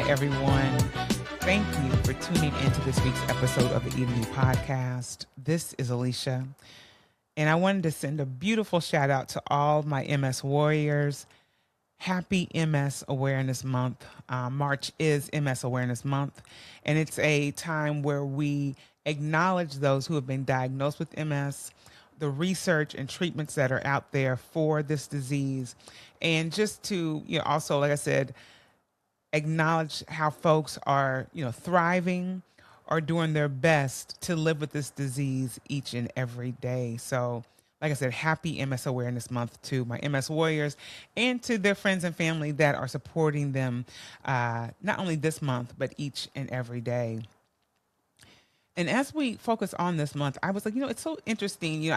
everyone. Thank you for tuning into this week's episode of the Evening Podcast. This is Alicia, and I wanted to send a beautiful shout out to all my MS warriors. Happy MS Awareness Month. March is MS Awareness Month, and it's a time where we acknowledge those who have been diagnosed with MS, the research and treatments that are out there for this disease, and just to, also, like I said, acknowledge how folks are, thriving or doing their best to live with this disease each and every day. So, like I said, happy MS Awareness Month to my MS warriors and to their friends and family that are supporting them, not only this month, but each and every day. And as we focus on this month, I was like, it's so interesting.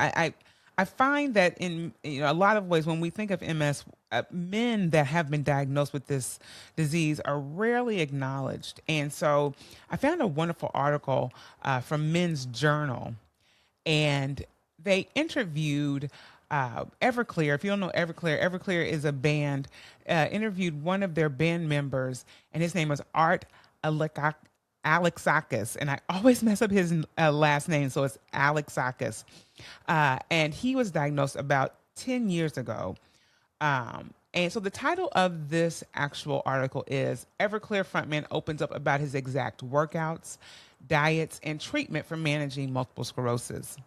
I find that in a lot of ways, when we think of MS, men that have been diagnosed with this disease are rarely acknowledged. And so I found a wonderful article from Men's Journal, and they interviewed Everclear. If you don't know Everclear, Everclear is a band, interviewed one of their band members, and his name was Art Alexakis, and I always mess up his last name, so it's Alexakis. And he was diagnosed about 10 years ago. And so the title of this actual article is Everclear Frontman Opens Up About His Exact Workouts, Diets, and Treatment for Managing Multiple Sclerosis.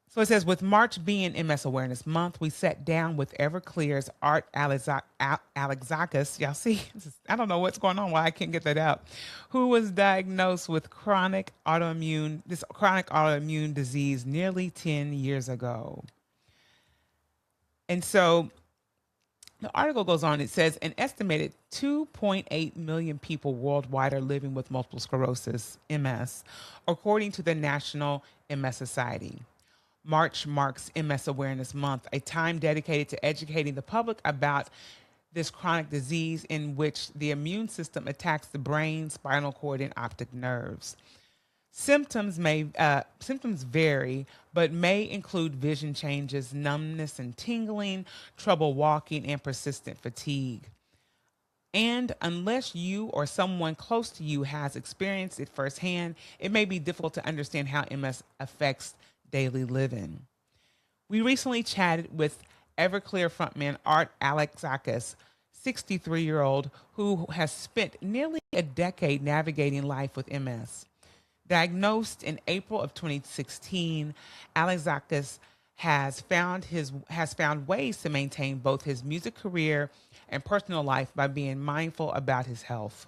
So it says, with March being MS Awareness Month, we sat down with Everclear's Art Alexakis. Y'all see, I don't know what's going on, why I can't get that out, who was diagnosed with chronic autoimmune disease nearly 10 years ago. And so the article goes on. It says an estimated 2.8 million people worldwide are living with multiple sclerosis, MS, according to the National MS Society. March marks MS Awareness Month, a time dedicated to educating the public about this chronic disease in which the immune system attacks the brain, spinal cord, and optic nerves. Symptoms vary, but may include vision changes, numbness and tingling, trouble walking, and persistent fatigue. And unless you or someone close to you has experienced it firsthand, it may be difficult to understand how MS affects daily living. We recently chatted with Everclear frontman Art Alexakis, 63-year-old who has spent nearly a decade navigating life with MS. Diagnosed in April of 2016, Alexakis has found ways to maintain both his music career and personal life by being mindful about his health.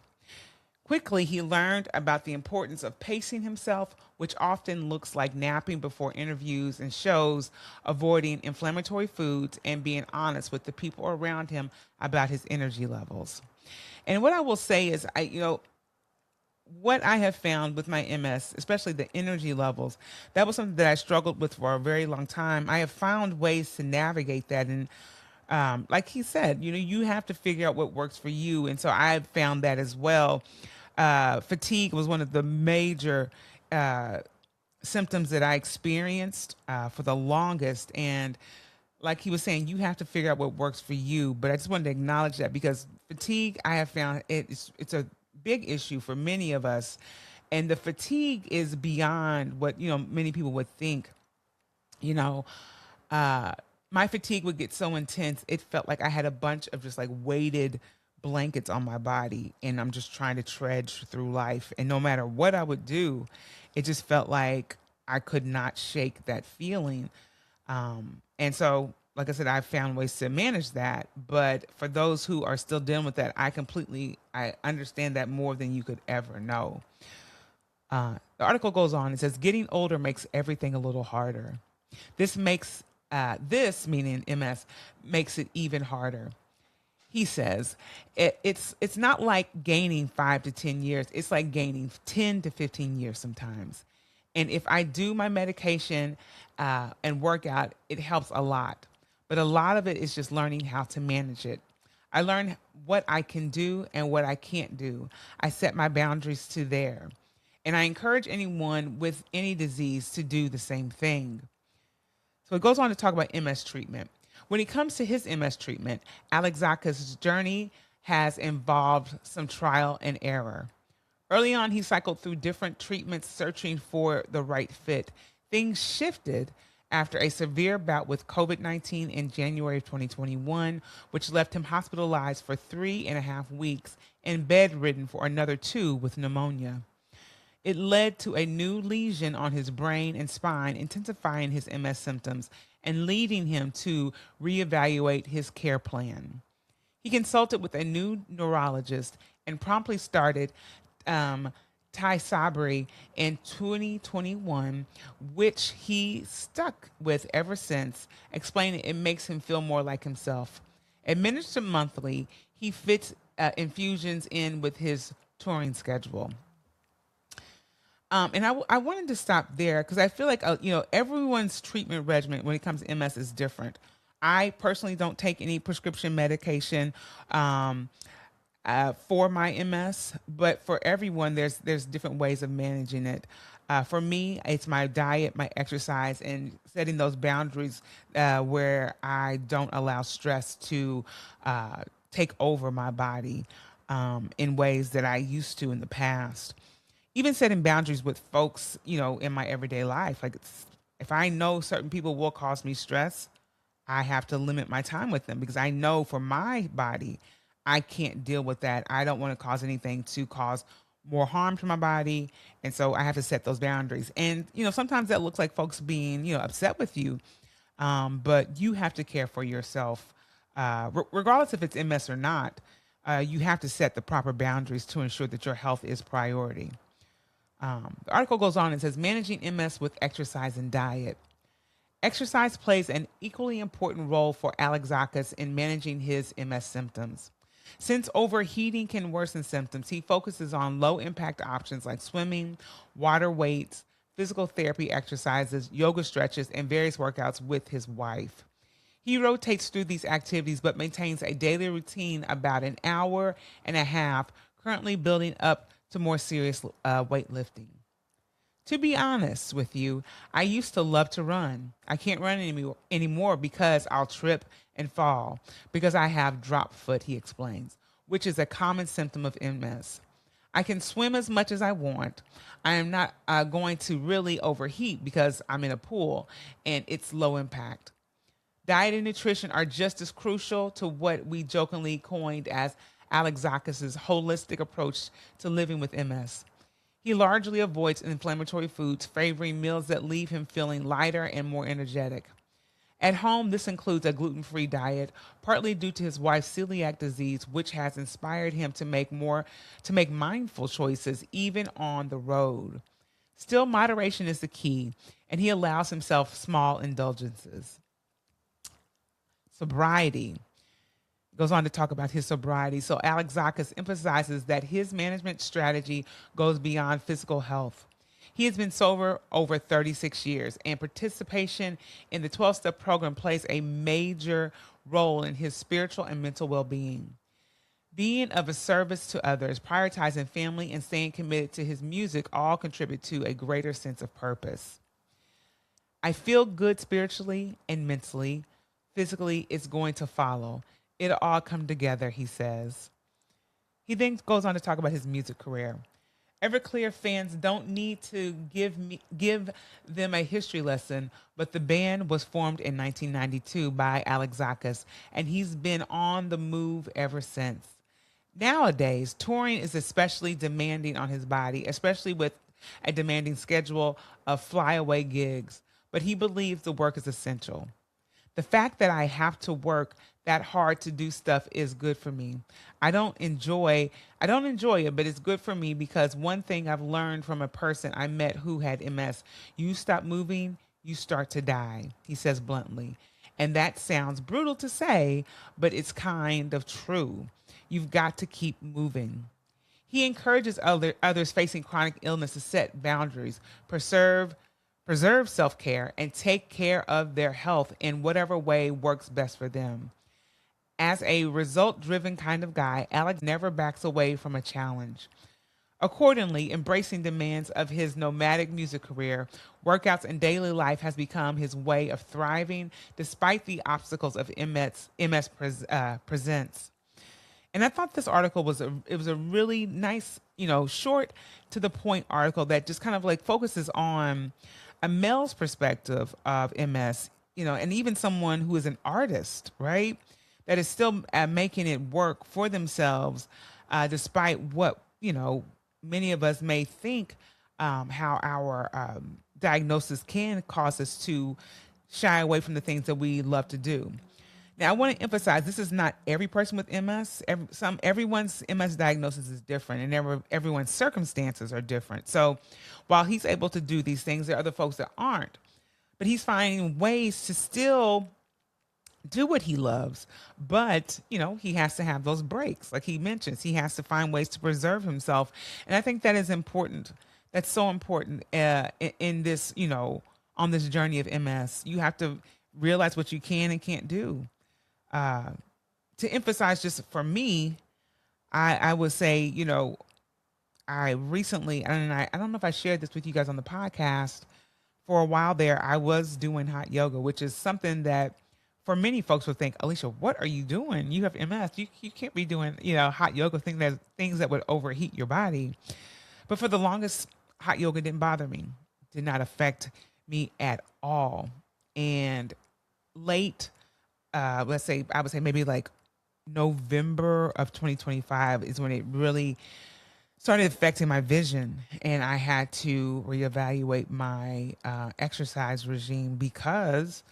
Quickly, he learned about the importance of pacing himself, which often looks like napping before interviews and shows, avoiding inflammatory foods, and being honest with the people around him about his energy levels. And what I will say is, what I have found with my MS, especially the energy levels, that was something that I struggled with for a very long time. I have found ways to navigate that. And like he said, you have to figure out what works for you. And so I found that as well. Fatigue was one of the major symptoms that I experienced for the longest. And like he was saying, you have to figure out what works for you. But I just wanted to acknowledge that because fatigue, I have found it's a big issue for many of us. And the fatigue is beyond what, many people would think. My fatigue would get so intense, it felt like I had a bunch of just like weighted blankets on my body, and I'm just trying to trudge through life. And no matter what I would do, it just felt like I could not shake that feeling. And so, like I said, I've found ways to manage that. But for those who are still dealing with that, I understand that more than you could ever know. The article goes on. It says, getting older makes everything a little harder. This meaning MS, makes it even harder. He says, it's not like gaining 5 to 10 years. It's like gaining 10 to 15 years sometimes. And if I do my medication and work out, it helps a lot. But a lot of it is just learning how to manage it. I learned what I can do and what I can't do. I set my boundaries to there. And I encourage anyone with any disease to do the same thing. So it goes on to talk about MS treatment. When it comes to his MS treatment, Alexakis' journey has involved some trial and error. Early on, he cycled through different treatments searching for the right fit. Things shifted after a severe bout with COVID 19 in January of 2021, which left him hospitalized for 3.5 weeks and bedridden for another 2 with pneumonia. It led to a new lesion on his brain and spine, intensifying his MS symptoms and leading him to reevaluate his care plan. He consulted with a new neurologist and promptly started um, Ty Sabri in 2021, which he stuck with ever since, explaining it makes him feel more like himself. Administered monthly, he fits infusions in with his touring schedule. I wanted to stop there because I feel like everyone's treatment regimen when it comes to MS is different. I personally don't take any prescription medication for my MS, but for everyone, there's different ways of managing it. For me, it's my diet, my exercise, and setting those boundaries where I don't allow stress to take over my body in ways that I used to in the past. Even setting boundaries with folks, in my everyday life. Like, if I know certain people will cause me stress, I have to limit my time with them because I know for my body, I can't deal with that. I don't want to cause anything to cause more harm to my body. And so I have to set those boundaries. And, sometimes that looks like folks being, upset with you. But you have to care for yourself, regardless if it's MS or not. You have to set the proper boundaries to ensure that your health is priority. The article goes on and says managing MS with exercise and diet. Exercise plays an equally important role for Alexakis in managing his MS symptoms. Since overheating can worsen symptoms, he focuses on low impact options like swimming, water weights, physical therapy exercises, yoga stretches, and various workouts with his wife. He rotates through these activities but maintains a daily routine about an hour and a half, currently building up to more serious weightlifting. To be honest with you, I used to love to run. I can't run anymore because I'll trip and fall because I have drop foot, he explains, which is a common symptom of MS. I can swim as much as I want. I am not going to really overheat because I'm in a pool and it's low impact. Diet and nutrition are just as crucial to what we jokingly coined as Alexakis' holistic approach to living with MS. He largely avoids inflammatory foods, favoring meals that leave him feeling lighter and more energetic. At home, this includes a gluten-free diet, partly due to his wife's celiac disease, which has inspired him to make mindful choices even on the road. Still, moderation is the key, and he allows himself small indulgences. Sobriety goes on to talk about his sobriety. So Alexakis emphasizes that his management strategy goes beyond physical health. He has been sober over 36 years, and participation in the 12-step program plays a major role in his spiritual and mental well-being. Being of a service to others, prioritizing family, and staying committed to his music all contribute to a greater sense of purpose. I feel good spiritually and mentally. Physically, it's going to follow. It'll all come together, he says. He then goes on to talk about his music career. Everclear fans don't need to give them a history lesson, but the band was formed in 1992 by Alexakis, and he's been on the move ever since. Nowadays, touring is especially demanding on his body, especially with a demanding schedule of flyaway gigs, but he believes the work is essential. The fact that I have to work that hard to do stuff is good for me. I don't enjoy it, but it's good for me because one thing I've learned from a person I met who had MS, you stop moving, you start to die, he says bluntly. And that sounds brutal to say, but it's kind of true. You've got to keep moving. He encourages others facing chronic illness to set boundaries, preserve self-care, and take care of their health in whatever way works best for them. As a result-driven kind of guy, Alex never backs away from a challenge. Accordingly, embracing demands of his nomadic music career, workouts, and daily life has become his way of thriving despite the obstacles of MS presents. And I thought this article was a really nice, short to the point article that just kind of like focuses on a male's perspective of MS, and even someone who is an artist, right? That is still making it work for themselves, despite what, many of us may think, how our diagnosis can cause us to shy away from the things that we love to do. Now, I want to emphasize this is not every person with MS. Everyone's MS diagnosis is different, and everyone's circumstances are different. So, while he's able to do these things, there are other folks that aren't. But he's finding ways to still do what he loves, but he has to have those breaks. Like he mentions, he has to find ways to preserve himself, and I think that is important. That's so important in this, on this journey of MS. You have to realize what you can and can't do. To emphasize, just for me, I would say, I recently, and I don't know if I shared this with you guys on the podcast. For a while there, I was doing hot yoga, which is something that for many folks would think, Alicia, what are you doing? You have MS. You can't be doing, hot yoga things that would overheat your body. But for the longest, hot yoga didn't bother me, did not affect me at all. And late, let's say, I would say maybe like November of 2025 is when it really started affecting my vision, and I had to reevaluate my exercise regime because,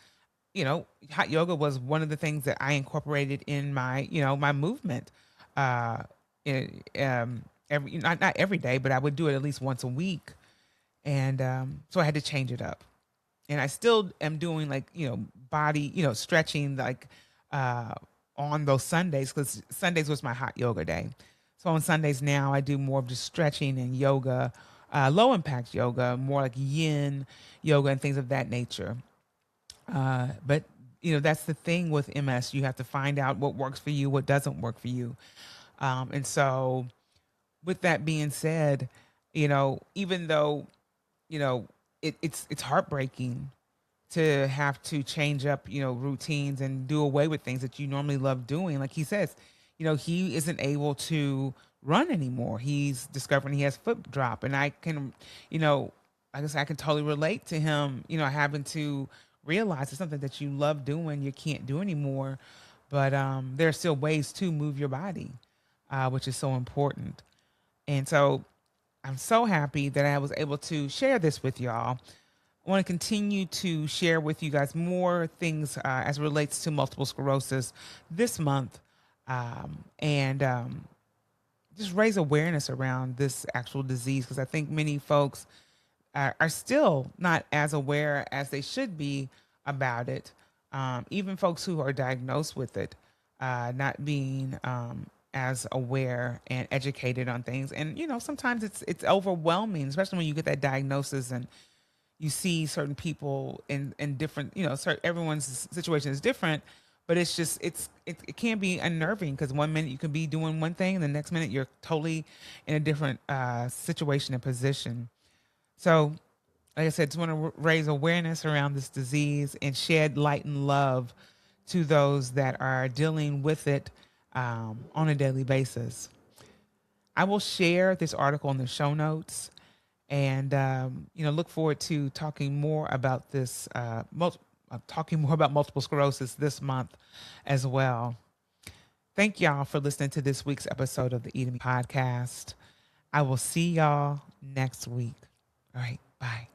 hot yoga was one of the things that I incorporated in my, my movement. Uh, every not every day, but I would do it at least once a week, and so I had to change it up. And I still am doing like body stretching like on those Sundays, because Sundays was my hot yoga day. So on Sundays now I do more of just stretching and yoga, low impact yoga, more like yin yoga and things of that nature. But that's the thing with MS. You have to find out what works for you, what doesn't work for you. And so with that being said, even though, it's heartbreaking to have to change up, routines and do away with things that you normally love doing. Like he says, he isn't able to run anymore. He's discovering he has foot drop. And I can, I guess I can totally relate to him, having to realize it's something that you love doing, you can't do anymore. But there are still ways to move your body, which is so important. And so I'm so happy that I was able to share this with y'all. I want to continue to share with you guys more things as it relates to multiple sclerosis this month, and just raise awareness around this actual disease, because I think many folks are still not as aware as they should be about it. Even folks who are diagnosed with it, not being as aware and educated on things. And sometimes it's overwhelming, especially when you get that diagnosis and you see certain people in different, everyone's situation is different, but it's just, it can be unnerving, because one minute you can be doing one thing and the next minute you're totally in a different situation and position. So like I said, just want to raise awareness around this disease and shed light and love to those that are dealing with it on a daily basis. I will share this article in the show notes, and look forward to talking more about this, talking more about multiple sclerosis this month as well. Thank y'all for listening to this week's episode of the Eat Me podcast. I will see y'all next week. All right, bye.